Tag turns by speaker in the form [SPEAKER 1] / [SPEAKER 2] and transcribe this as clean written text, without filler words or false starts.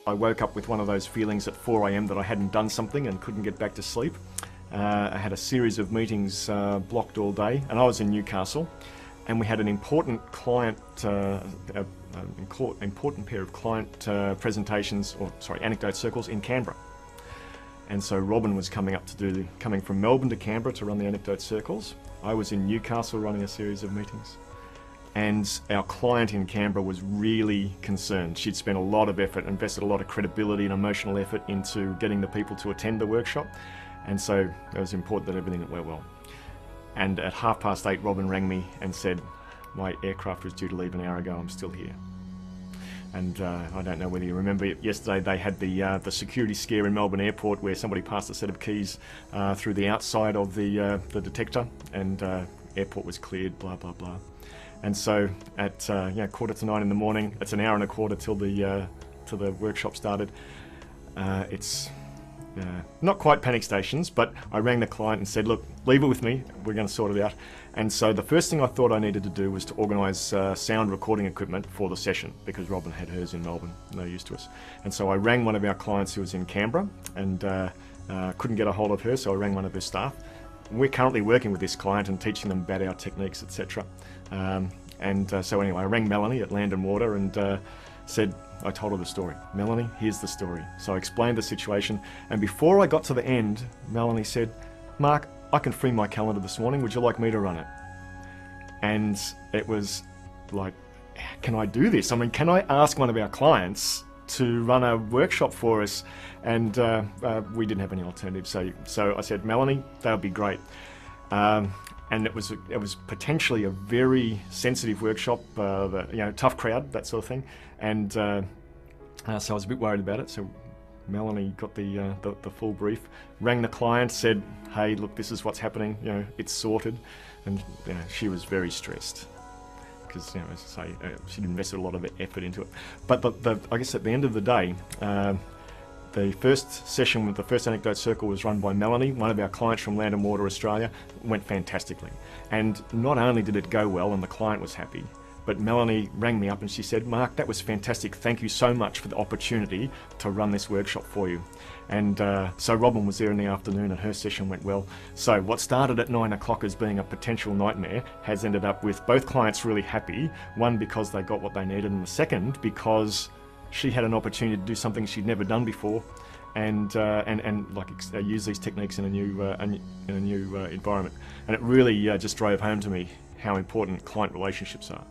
[SPEAKER 1] I woke up with one of those feelings at 4 a.m. that I hadn't done something and couldn't get back to sleep. I had a series of meetings blocked all day, and I was in Newcastle, and we had an important client, important pair of client presentations, or sorry, anecdote circles in Canberra. And so Robin was coming from Melbourne to Canberra to run the anecdote circles. I was in Newcastle running a series of meetings. And our client in Canberra was really concerned. She'd spent a lot of effort, invested a lot of credibility and emotional effort into getting the people to attend the workshop. And so it was important that everything went well. And at 8:30, Robin rang me and said, my aircraft was due to leave an hour ago, I'm still here. And I don't know whether you remember, yesterday they had the security scare in Melbourne Airport where somebody passed a set of keys through the outside of the detector, and airport was cleared, blah, blah, blah. And so at 8:45 in the morning, it's an hour and a quarter till the workshop started. It's not quite panic stations, but I rang the client and said, look, leave it with me, we're going to sort it out. And so the first thing I thought I needed to do was to organise sound recording equipment for the session, because Robin had hers in Melbourne, no use to us. And so I rang one of our clients who was in Canberra, and couldn't get a hold of her, so I rang one of her staff. We're currently working with this client and teaching them about our techniques, etc. So anyway, I rang Melanie at Land and Water and I told her the story. Melanie, here's the story. So I explained the situation, and before I got to the end, Melanie said, Mark, I can free my calendar this morning, would you like me to run it? And it was like, can I do this? I mean, can I ask one of our clients to run a workshop for us? And we didn't have any alternatives, so I said, Melanie, that would be great. And it was potentially a very sensitive workshop, tough crowd, that sort of thing. And so I was a bit worried about it. So Melanie got the full brief, rang the client, said, hey, look, this is what's happening, it's sorted. And she was very stressed, because as I say, she'd invested a lot of effort into it. But I guess at the end of the day, the first session with the first anecdote circle was run by Melanie, one of our clients from Land and Water Australia. It went fantastically. And not only did it go well and the client was happy, but Melanie rang me up and she said, Mark, that was fantastic. Thank you so much for the opportunity to run this workshop for you. And so Robin was there in the afternoon and her session went well. So what started at 9 o'clock as being a potential nightmare has ended up with both clients really happy. One, because they got what they needed, and the second, because she had an opportunity to do something she'd never done before, and use these techniques in a new environment. And it really just drove home to me how important client relationships are.